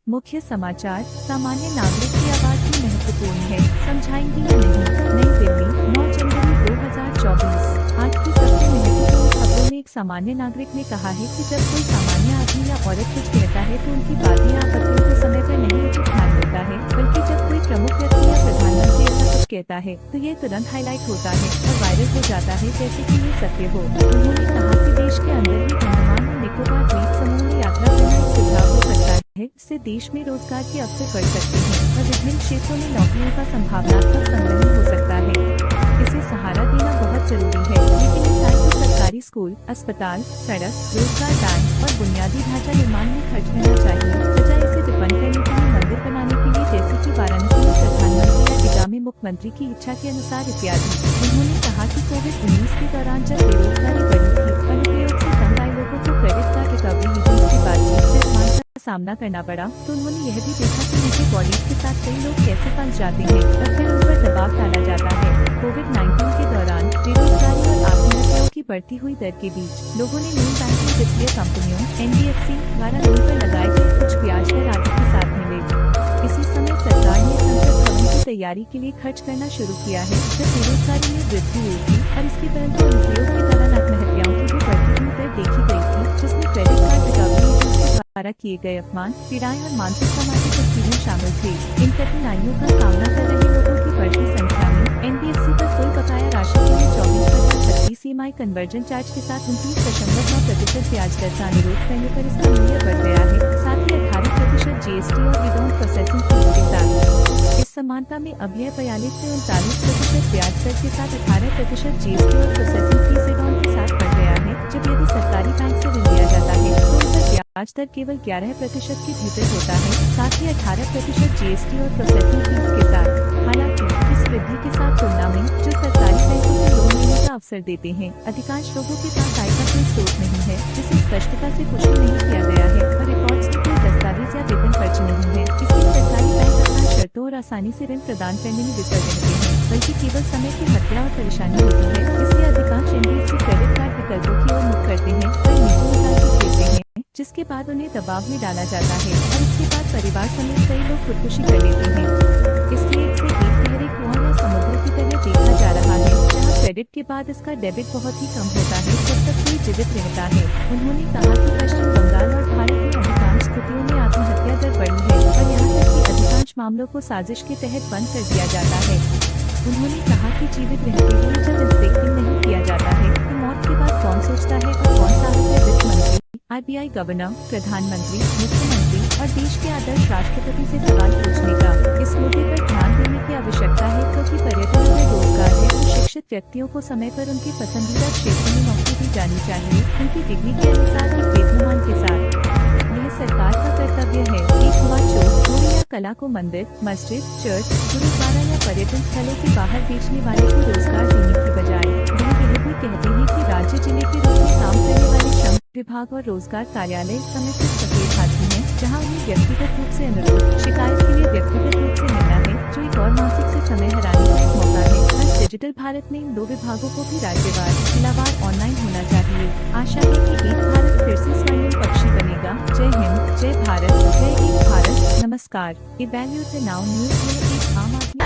मुख्य समाचार। सामान्य नागरिक की आवाज भी महत्वपूर्ण है, समझाएंगे या नहीं। नई दिल्ली, 9 जनवरी 2024। आज की सबसे महत्वपूर्ण खबरों में एक सामान्य नागरिक ने कहा है कि जब कोई सामान्य आदमी या औरत कुछ कहता है तो उनकी बातें या आपत्तियों को समय पर नहीं उचित ध्यान मिलता है, बल्कि जब कोई प्रमुख व्यक्ति या प्रधानमंत्री ऐसा कुछ कहता है तो ये तुरंत हाईलाइट होता है और वायरल हो जाता है, जैसे कि ये सत्य हो। उन्होंने कहा कि देश के अंदर ही अंडमान और निकोबार द्वीप समूह में यात्रा करना एक सुझाव हो सकता है। इससे देश में रोजगार के अवसर बढ़ सकते हैं और विभिन्न क्षेत्रों में नौकरियों का संभावनात्मक संग्रहण हो सकता है। इसे सहारा देना बहुत जरूरी है, लेकिन इस आय को सरकारी स्कूल, अस्पताल, सड़क, रोजगार बैंक और बुनियादी ढांचा निर्माण में खर्च करना चाहिए, बजाय इसे विपन्न करने के लिए मंदिर बनाने के लिए, जैसे कि वाराणसी में प्रधानमंत्री या दिघा में मुख्यमंत्री की इच्छा के अनुसार इत्यादि। उन्होंने कहा कि कोविड-19 के दौरान जब बेरोजगारी बढ़ी थी, अनुप्रयोग से तंग आए लोगों को क्रेडिट कार्ड रिकवरी एजेंट की बातचीत से अपमान का सामना करना पड़ा, तो उन्होंने यह भी देखा कि निजी बॉडीज के साथ कई लोग कैसे फंस जाते हैं और फिर उन पर दबाव डाला जाता है। कोविड-19 के दौरान बेरोजगारी और आत्महत्याओं की बढ़ती हुई दर के बीच लोगों ने नई बैंकिंग वित्तीय कंपनियों NBFC द्वारा लोन पर लगाए गए कुछ ब्याज दर आदि के साथ मिले। इसी समय सरकार ने संसद भवन की तैयारी के लिए खर्च करना शुरू किया है, जब बेरोजगारी में वृद्धि हुई थी और इसके परंतु अनुप्रयोग के दौरान आत्महत्याओं की भी बढ़ती हुई दर देखी गई थी, जिसमें क्रेडिट कार्ड रिकवरी एजेंट द्वारा किए गए अपमान, पीड़ाएं और मानसिक सामाजिक उत्पीड़न शामिल थे। इन कठिनाइयों का सामना कर रहे लोगों की बढ़ती संख्या में NBFC पर कुल बकाया राशि के लिए 24,36 EMI कन्वर्जन चार्ज के साथ 29.9% ब्याज दर का अनुरोध करने पर इसका मूल्य बढ़ गया है, साथ ही 18% GST और विदाउट प्रोसेसिंग फीस के साथ। इस समानता में अब यह 42 से 39% ब्याज दर के साथ 18% GST और प्रोसेसिंग फीस एड-ऑन के साथ बढ़ गया है। जब यदि सरकारी बैंक से ऋण लिया जाता है तो उन पर ब्याज दर केवल 11% के भीतर होता है, साथ ही 18% GST और प्रोसेसिंग फीस के साथ। हालांकि इस वृद्धि के साथ तुलना में जो सरकारी बैंकों से लोन लेने का अवसर देते हैं, अधिकांश लोगों के पास आय का कोई स्रोत नहीं है, जिसे स्पष्टता से पुष्टि नहीं किया गया है और रिकॉर्ड्स में कोई दस्तावेज या वेतन खर्च नहीं है। इसलिए सरकारी बैंक आसान शर्तों और आसानी से ऋण प्रदान करने में विफल रहते हैं, बल्कि केवल समय की हत्या और परेशानी होती है। इसलिए अधिकांश NBFC क्रेडिट कार्ड विकल्पों की ओर मुख करते हैं और निजी निकाल देते हैं, जिसके बाद उन्हें दबाव में डाला जाता है और इसके बाद परिवार समेत कई लोग खुदकुशी कर लेते हैं। इसलिए इसे एक गहरे कुआं या समुद्र की तरह देखा जा रहा है, जहां क्रेडिट के बाद इसका डेबिट बहुत ही कम होता है जब तक कोई जीवित रहता है। उन्होंने कहा कि पश्चिम बंगाल और भारत में अधिकांश स्थितियों में आत्महत्या दर बढ़ी है और यहाँ तक कि अधिकांश मामलों को साजिश के तहत बंद कर दिया जाता है। उन्होंने कहा कि जीवित रहते हुए जब इंस्पेक्टिंग नहीं किया जाता है तो मौत के बाद कौन सोचता है और कौन साहस है वित्त मंत्री, RBI गवर्नर, प्रधानमंत्री, मुख्यमंत्री और देश के आदर्श राष्ट्रपति से सवाल पूछने का। इस मुद्दे पर ध्यान देने की आवश्यकता है, क्योंकि पर्यटन में रोजगार है तो शिक्षित व्यक्तियों को समय पर उनके पसंदीदा क्षेत्र में नौकरी दी जानी चाहिए, उनकी डिग्री के अनुसार एक वेतनमान के साथ। यह सरकार का कर्तव्य है। एक हुआ चोर या कला को मंदिर, मस्जिद, चर्च, गुरुद्वारा या पर्यटन स्थलों के बाहर बेचने वाले को रोजगार देने की बजाय वह यह भी कहते हैं कि राज्य जिले के रूप में काम करने वाले श्रम विभाग और रोजगार कार्यालय इस समय सिर्फ सफेद हाथी हैं, जहां उन्हें व्यक्तिगत रूप से अनुरोध शिकायत के लिए व्यक्तिगत रूप से मिलना है, जो एक और मानसिक से समय हराने का एक मौका है। आज डिजिटल भारत में इन दो विभागों को भी राज्यवार, जिलावार ऑनलाइन होना चाहिए। आशा है कि एक भारत फिर से स्वर्णिम पक्षी बनेगा। जय हिंद, जय भारत, जय एक भारत। नमस्कार। इवैल्यूएट द नाउ न्यूज में एक आम आदमी